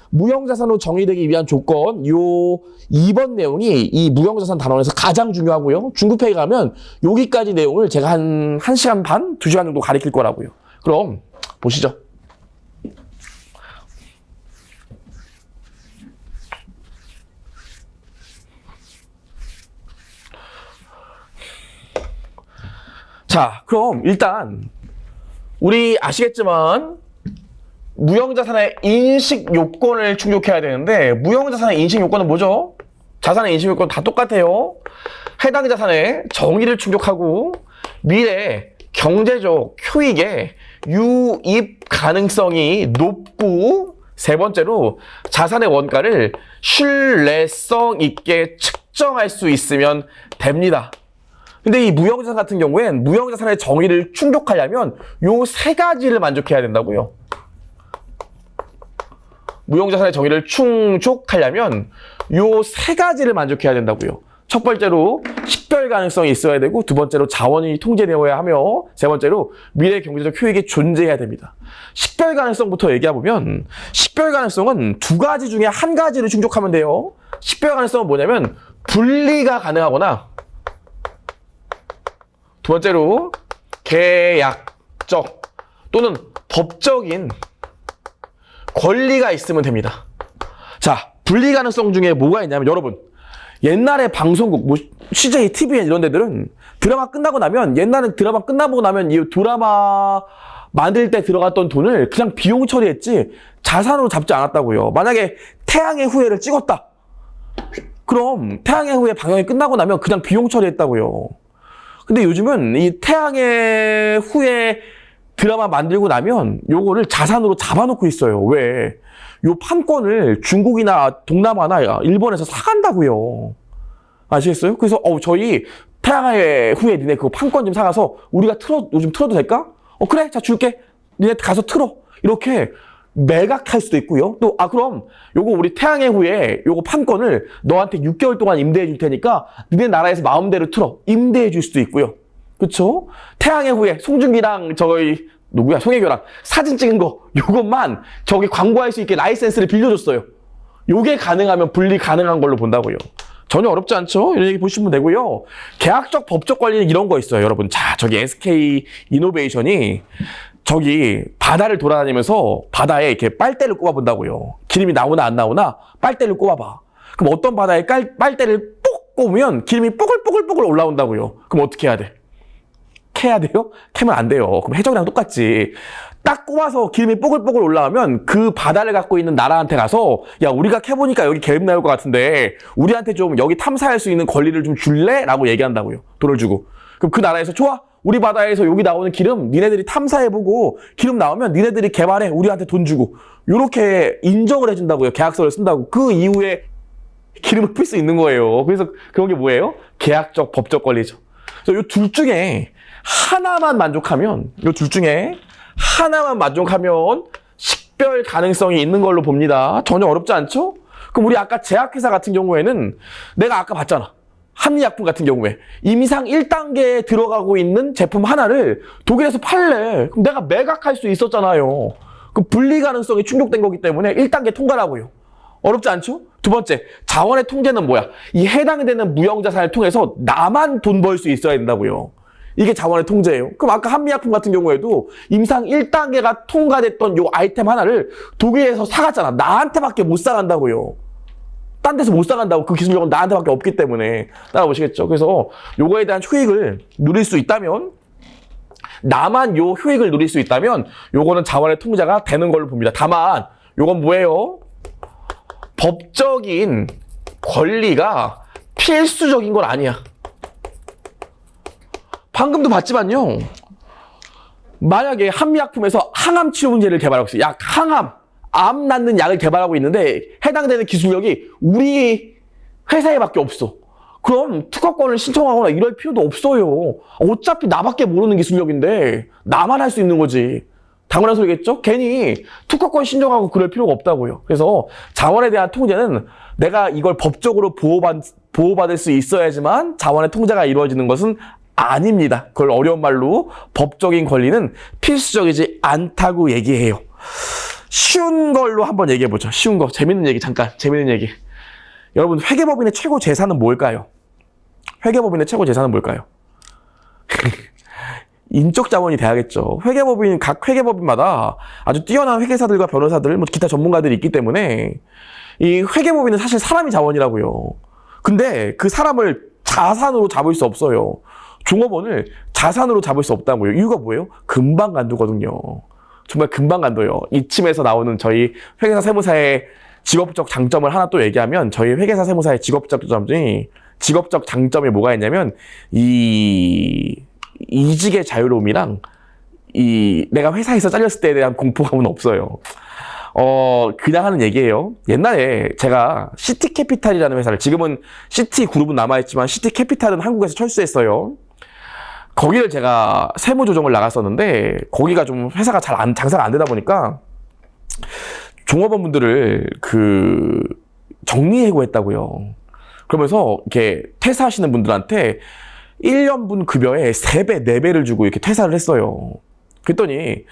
무형자산으로 정의되기 위한 조건, 요 2번 내용이 이 무형자산 단원에서 가장 중요하고요. 중급회의 가면 여기까지 내용을 제가 한 1시간 반, 2시간 정도 가르칠 거라고요. 그럼 보시죠. 자, 그럼 일단 우리 아시겠지만 무형자산의 인식 요건을 충족해야 되는데 무형자산의 인식 요건은 뭐죠? 자산의 인식 요건 다 똑같아요. 해당 자산의 정의를 충족하고 미래 경제적 효익의 유입 가능성이 높고 세 번째로 자산의 원가를 신뢰성 있게 측정할 수 있으면 됩니다. 근데 이 무형자산 같은 경우엔 무형자산의 정의를 충족하려면 요 세 가지를 만족해야 된다고요. 무형자산의 정의를 충족하려면 요 세 가지를 만족해야 된다고요. 첫 번째로 식별 가능성이 있어야 되고 두 번째로 자원이 통제되어야 하며 세 번째로 미래 경제적 효익이 존재해야 됩니다. 식별 가능성부터 얘기해보면 식별 가능성은 두 가지 중에 한 가지를 충족하면 돼요. 식별 가능성은 뭐냐면 분리가 가능하거나 두 번째로 계약적 또는 법적인 권리가 있으면 됩니다. 자, 분리 가능성 중에 뭐가 있냐면 여러분 옛날에 방송국, 뭐 CJ, TVN 이런 데들은 드라마 끝나고 나면 옛날엔 드라마 끝나고 나면 이 드라마 만들 때 들어갔던 돈을 그냥 비용 처리했지 자산으로 잡지 않았다고요. 만약에 태양의 후예를 찍었다. 그럼 태양의 후예 방영이 끝나고 나면 그냥 비용 처리했다고요. 근데 요즘은 이 태양의 후예 드라마 만들고 나면 요거를 자산으로 잡아놓고 있어요. 왜? 요 판권을 중국이나 동남아나 일본에서 사간다고요. 아시겠어요? 그래서 저희 태양의 후예 니네 그거 판권 좀 사가서 우리가 요즘 틀어도 될까? 그래, 자 줄게. 니네 가서 틀어. 이렇게 매각할 수도 있고요. 또 그럼 요거 우리 태양의 후예 요거 판권을 너한테 6개월 동안 임대해 줄 테니까 니네 나라에서 마음대로 틀어. 임대해 줄 수도 있고요. 그쵸? 태양의 후예 송중기랑 저희 누구야? 송혜교랑 사진 찍은 거 요것만 저기 광고할 수 있게 라이센스를 빌려줬어요. 요게 가능하면 분리 가능한 걸로 본다고요. 전혀 어렵지 않죠? 이런 얘기 보시면 되고요. 계약적 법적 관리는 이런 거 있어요, 여러분. 자, 저기 SK 이노베이션이 저기 바다를 돌아다니면서 바다에 이렇게 빨대를 꼽아본다고요. 기름이 나오나 안 나오나 빨대를 꼽아봐. 그럼 어떤 바다에 빨대를 뽁 꼽으면 기름이 뽀글뽀글뽀글 올라온다고요. 그럼 어떻게 해야 돼? 캐야 돼요? 캐면 안 돼요. 그럼 해적이랑 똑같지. 딱 꼽아서 기름이 뽀글뽀글 올라오면 그 바다를 갖고 있는 나라한테 가서 야, 우리가 캐보니까 여기 기름 나올 것 같은데 우리한테 좀 여기 탐사할 수 있는 권리를 좀 줄래? 라고 얘기한다고요. 돈을 주고. 그럼 그 나라에서 좋아. 우리 바다에서 여기 나오는 기름 니네들이 탐사해보고 기름 나오면 니네들이 개발해. 우리한테 돈 주고. 요렇게 인정을 해준다고요. 계약서를 쓴다고. 그 이후에 기름을 필 수 있는 거예요. 그래서 그런 게 뭐예요? 계약적 법적 권리죠. 그래서 요 둘 중에 하나만 만족하면 식별 가능성이 있는 걸로 봅니다. 전혀 어렵지 않죠? 그럼 우리 아까 제약회사 같은 경우에는 내가 아까 봤잖아. 한미약품 같은 경우에 임상 1단계에 들어가고 있는 제품 하나를 독일에서 팔래. 그럼 내가 매각할 수 있었잖아요. 그럼 분리 가능성이 충족된 거기 때문에 1단계 통과라고요. 어렵지 않죠? 두 번째, 자원의 통제는 뭐야? 이 해당되는 무형자산을 통해서 나만 돈 벌 수 있어야 된다고요. 이게 자원의 통제예요. 그럼 아까 한미약품 같은 경우에도 임상 1단계가 통과됐던 요 아이템 하나를 독일에서 사갔잖아. 나한테밖에 못 사간다고요. 딴 데서 못 사간다고. 그 기술력은 나한테밖에 없기 때문에. 따라오시겠죠? 그래서 요거에 대한 효익을 누릴 수 있다면 나만 요 효익을 누릴 수 있다면 요거는 자원의 통제가 되는 걸로 봅니다. 다만 요건 뭐예요? 법적인 권리가 필수적인 건 아니야. 방금도 봤지만요. 만약에 한미약품에서 항암 치료제를 개발하고 있어요. 항암, 암 낫는 약을 개발하고 있는데 해당되는 기술력이 우리 회사에밖에 없어. 그럼 특허권을 신청하거나 이럴 필요도 없어요. 어차피 나밖에 모르는 기술력인데 나만 할 수 있는 거지. 당연한 소리겠죠? 괜히 특허권 신청하고 그럴 필요가 없다고요. 그래서 자원에 대한 통제는 내가 이걸 법적으로 보호받을 수 있어야지만 자원의 통제가 이루어지는 것은 아닙니다. 그걸 어려운 말로 법적인 권리는 필수적이지 않다고 얘기해요. 쉬운 걸로 한번 얘기해보죠. 쉬운 거. 재밌는 얘기, 잠깐. 재밌는 얘기. 여러분, 회계법인의 최고 재산은 뭘까요? 회계법인의 최고 재산은 뭘까요? 인적 자원이 돼야겠죠. 회계법인, 각 회계법인마다 아주 뛰어난 회계사들과 변호사들, 뭐 기타 전문가들이 있기 때문에 이 회계법인은 사실 사람이 자원이라고요. 근데 그 사람을 자산으로 잡을 수 없어요. 종업원을 자산으로 잡을 수 없다고요. 이유가 뭐예요? 금방 간두거든요. 정말 금방 간둬요. 이쯤에서 나오는 저희 회계사 세무사의 직업적 장점을 하나 또 얘기하면 저희 회계사 세무사의 직업적 장점이 뭐가 있냐면 이직의 자유로움이랑 내가 회사에서 잘렸을 때에 대한 공포감은 없어요. 그냥 하는 얘기예요. 옛날에 제가 시티캐피탈이라는 회사를, 지금은 시티그룹은 남아있지만 시티캐피탈은 한국에서 철수했어요. 거기를 제가 세무조정을 나갔었는데 거기가 좀 회사가 장사가 안 되다 보니까 종업원분들을 정리해고했다고요. 그러면서 이렇게 퇴사하시는 분들한테 1년분 급여의 3배, 4배를 주고 이렇게 퇴사를 했어요. 그랬더니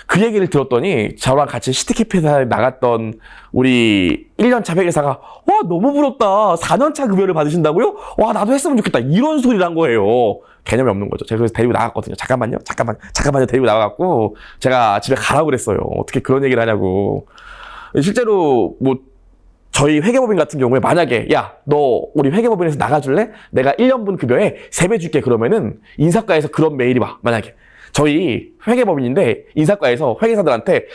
그 얘기를 들었더니 저랑 같이 시티캐피탈에 나갔던 우리 1년차 회계사가 와 너무 부럽다. 4년차 급여를 받으신다고요? 와 나도 했으면 좋겠다. 이런 소리를 한 거예요. 개념이 없는 거죠. 제가 그래서 데리고 나갔거든요. 잠깐만요. 데리고 나가갖고 제가 집에 가라고 그랬어요. 어떻게 그런 얘기를 하냐고. 실제로 뭐 저희 회계법인 같은 경우에 만약에 야 너 우리 회계법인에서 나가줄래? 내가 1년분 급여에 3배 줄게. 그러면은 인사과에서 그런 메일이 와. 만약에 저희 회계법인인데 인사과에서 회계사들한테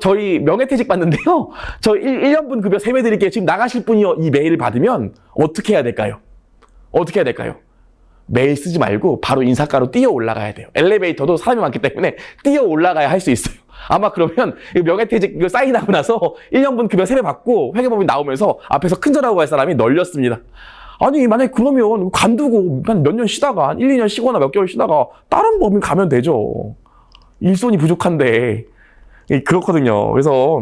저희 명예퇴직 받는데요. 저 1년분 급여 3배 드릴게요. 지금 나가실 분이요. 이 메일을 받으면 어떻게 해야 될까요? 메일 쓰지 말고 바로 인사과로 뛰어 올라가야 돼요. 엘리베이터도 사람이 많기 때문에 뛰어 올라가야 할 수 있어요. 아마 그러면 명예퇴직 사인하고 나서 1년분 급여 3배 받고 회계법인 나오면서 앞에서 큰절하고 갈 사람이 널렸습니다. 아니 만약에 그러면 관두고 한 몇 년 쉬다가 1, 2년 쉬거나 몇 개월 쉬다가 다른 법인 가면 되죠. 일손이 부족한데 그렇거든요. 그래서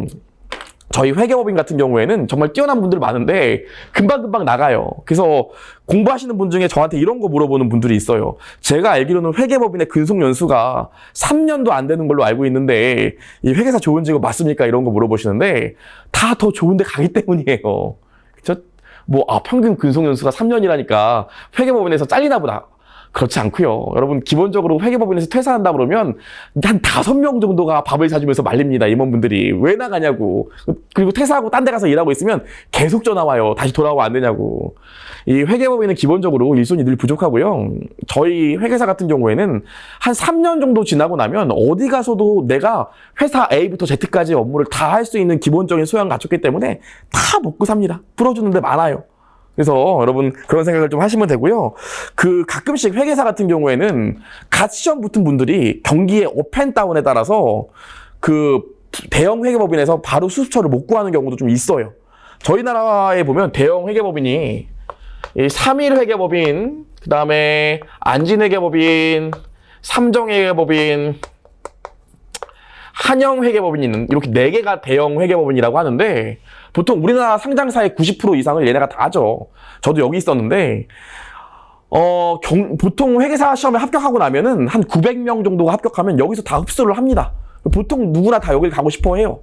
저희 회계법인 같은 경우에는 정말 뛰어난 분들 많은데 금방금방 나가요. 그래서 공부하시는 분 중에 저한테 이런 거 물어보는 분들이 있어요. 제가 알기로는 회계법인의 근속 연수가 3년도 안 되는 걸로 알고 있는데 이 회계사 좋은 직업 맞습니까? 이런 거 물어보시는데 다 더 좋은 데 가기 때문이에요. 평균 근속 연수가 3년이라니까 회계법인에서 잘리나 보다. 그렇지 않고요. 여러분 기본적으로 회계법인에서 퇴사한다 그러면 한 5명 정도가 밥을 사주면서 말립니다. 임원분들이. 왜 나가냐고. 그리고 퇴사하고 딴 데 가서 일하고 있으면 계속 전화 와요. 다시 돌아오면 안 되냐고. 이 회계법인은 기본적으로 일손이 늘 부족하고요. 저희 회계사 같은 경우에는 한 3년 정도 지나고 나면 어디 가서도 내가 회사 A부터 Z까지 업무를 다 할 수 있는 기본적인 소양 갖췄기 때문에 다 먹고 삽니다. 풀어주는 데 많아요. 그래서 여러분 그런 생각을 좀 하시면 되고요. 가끔씩 회계사 같은 경우에는 갓 시험 붙은 분들이 경기의 업앤다운에 따라서 대형 회계법인에서 바로 수습처를 못 구하는 경우도 좀 있어요. 저희 나라에 보면 대형 회계법인이 3일 회계법인, 그 다음에 안진회계법인, 삼정회계법인, 한영회계법인이 있는 이렇게 4개가 대형 회계법인이라고 하는데 보통 우리나라 상장사의 90% 이상을 얘네가 다 하죠. 저도 여기 있었는데 보통 회계사 시험에 합격하고 나면은 한 900명 정도가 합격하면 여기서 다 흡수를 합니다. 보통 누구나 다 여길 가고 싶어 해요.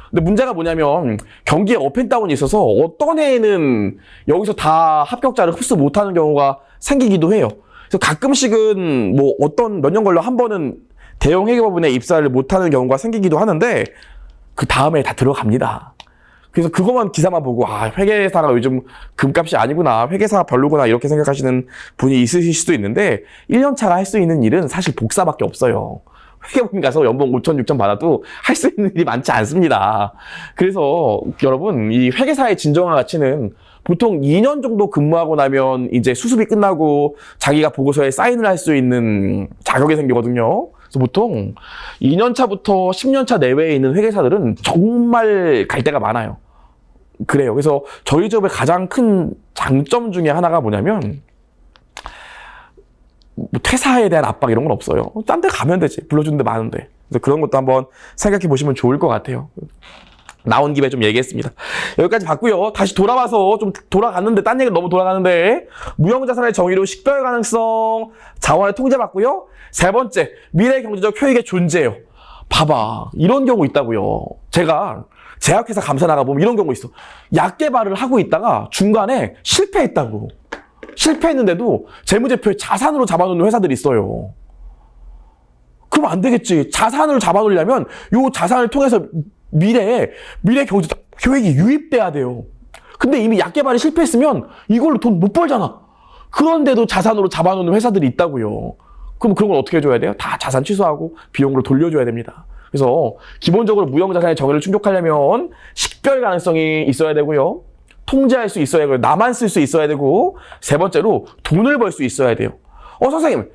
근데 문제가 뭐냐면 경기에 업앤다운이 있어서 어떤 해에는 여기서 다 합격자를 흡수 못하는 경우가 생기기도 해요. 그래서 가끔씩은 뭐 몇 년 걸려 한 번은 대형 회계법인에 입사를 못하는 경우가 생기기도 하는데 그 다음에 다 들어갑니다. 그래서 그것만 기사만 보고 회계사가 요즘 금값이 아니구나, 회계사가 별로구나 이렇게 생각하시는 분이 있으실 수도 있는데 1년차가 할 수 있는 일은 사실 복사밖에 없어요. 회계법인 가서 연봉 5천, 6천 받아도 할 수 있는 일이 많지 않습니다. 그래서 여러분 이 회계사의 진정한 가치는 보통 2년 정도 근무하고 나면 이제 수습이 끝나고 자기가 보고서에 사인을 할 수 있는 자격이 생기거든요. 그래서 보통 2년차부터 10년차 내외에 있는 회계사들은 정말 갈 데가 많아요. 그래요. 그래서 저희 기업의 가장 큰 장점 중에 하나가 뭐냐면 퇴사에 대한 압박 이런 건 없어요. 딴 데 가면 되지. 불러주는 데 많은데. 그래서 그런 것도 한번 생각해 보시면 좋을 것 같아요. 나온 김에 좀 얘기했습니다. 여기까지 봤고요. 다시 돌아와서 좀 돌아갔는데 딴 얘기 너무 돌아가는데 무형자산의 정의로 식별 가능성, 자원의 통제 봤고요. 세 번째, 미래 경제적 효익의 존재예요. 봐봐. 이런 경우 있다고요. 제가 제약회사 감사 나가보면 이런 경우 있어. 약 개발을 하고 있다가 중간에 실패했다고. 실패했는데도 재무제표에 자산으로 잡아놓는 회사들이 있어요. 그럼 안 되겠지. 자산을 잡아놓으려면 이 자산을 통해서 미래 경제 효익이 유입돼야 돼요. 근데 이미 약 개발이 실패했으면 이걸로 돈 못 벌잖아. 그런데도 자산으로 잡아놓는 회사들이 있다고요. 그럼 그런 걸 어떻게 해줘야 돼요? 다 자산 취소하고 비용으로 돌려줘야 됩니다. 그래서 기본적으로 무형자산의 정의를 충족하려면 식별 가능성이 있어야 되고요. 통제할 수 있어야 되고 나만 쓸 수 있어야 되고 세 번째로 돈을 벌 수 있어야 돼요. 선생님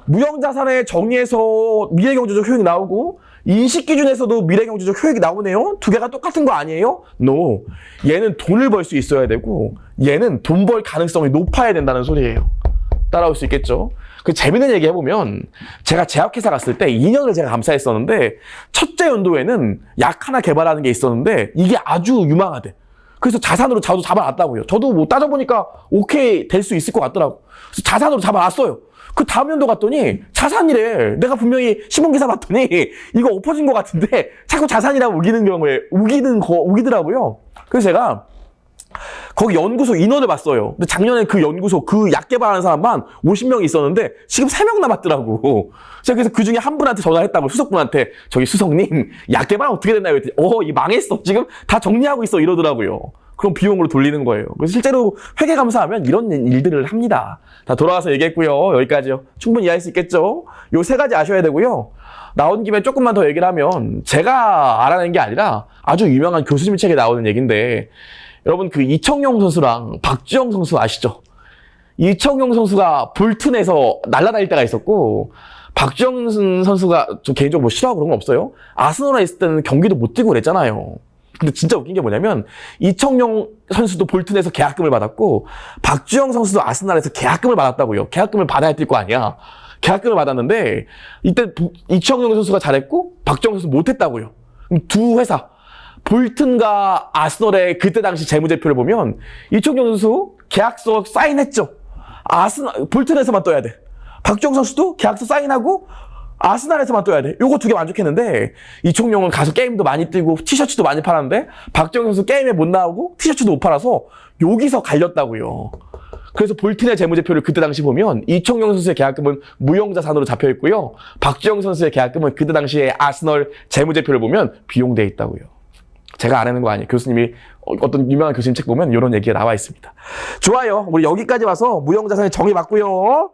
무형자산의 정의에서 미래경제적 효익이 나오고 인식기준에서도 미래경제적 효익이 나오네요? 두 개가 똑같은 거 아니에요? No. 얘는 돈을 벌 수 있어야 되고 얘는 돈 벌 가능성이 높아야 된다는 소리예요. 따라올 수 있겠죠? 그 재밌는 얘기 해보면 제가 제약회사 갔을 때 2년을 제가 감사했었는데 첫째 연도에는 약 하나 개발하는 게 있었는데 이게 아주 유망하대. 그래서 자산으로 저도 잡아놨다고요. 저도 뭐 따져보니까 오케이 될 수 있을 것 같더라고. 그래서 자산으로 잡아놨어요. 그 다음 연도 갔더니 자산이래. 내가 분명히 신문기사 봤더니 이거 엎어진 것 같은데 자꾸 자산이라고 우기더라고요. 그래서 제가 거기 연구소 인원을 봤어요. 근데 작년에 그 연구소 그 약 개발하는 사람만 50명이 있었는데 지금 3명 남았더라고. 제가 그래서 그 중에 한 분한테 전화했다고 수석분한테 저기 수석님 약 개발 어떻게 됐나요? 그랬더니 이 망했어. 지금 다 정리하고 있어 이러더라고요. 그럼 비용으로 돌리는 거예요. 그래서 실제로 회계감사하면 이런 일들을 합니다. 다 돌아와서 얘기했고요. 여기까지요. 충분히 이해할 수 있겠죠? 요 세 가지 아셔야 되고요. 나온 김에 조금만 더 얘기를 하면 제가 알아낸 게 아니라 아주 유명한 교수님 책에 나오는 얘기인데 여러분 그 이청용 선수랑 박주영 선수 아시죠? 이청용 선수가 볼튼에서 날아다닐 때가 있었고 박주영 선수가 저 개인적으로 뭐 싫어하고 그런 건 없어요. 아스널에 있을 때는 경기도 못 뛰고 그랬잖아요. 근데 진짜 웃긴 게 뭐냐면 이청용 선수도 볼튼에서 계약금을 받았고 박주영 선수도 아스널에서 계약금을 받았다고요. 계약금을 받아야 뛸 거 아니야. 계약금을 받았는데 이때 이청용 선수가 잘했고 박주영 선수 못했다고요. 두 회사 볼튼과 아스널의 그때 당시 재무제표를 보면 이청용 선수 계약서 사인했죠. 볼튼에서만 떠야 돼. 박주영 선수도 계약서 사인하고 아스날에서만 떠야 돼. 요거 두 개 만족했는데 이청용은 가서 게임도 많이 뛰고 티셔츠도 많이 팔았는데 박주영 선수 게임에 못 나오고 티셔츠도 못 팔아서 여기서 갈렸다고요. 그래서 볼튼의 재무제표를 그때 당시 보면 이청용 선수의 계약금은 무형자산으로 잡혀 있고요. 박주영 선수의 계약금은 그때 당시에 아스널 재무제표를 보면 비용돼 있다고요. 제가 안 하는 거 아니에요. 교수님이 어떤 유명한 교수님 책 보면 이런 얘기가 나와 있습니다. 좋아요. 우리 여기까지 와서 무형자산의 정의 맞고요.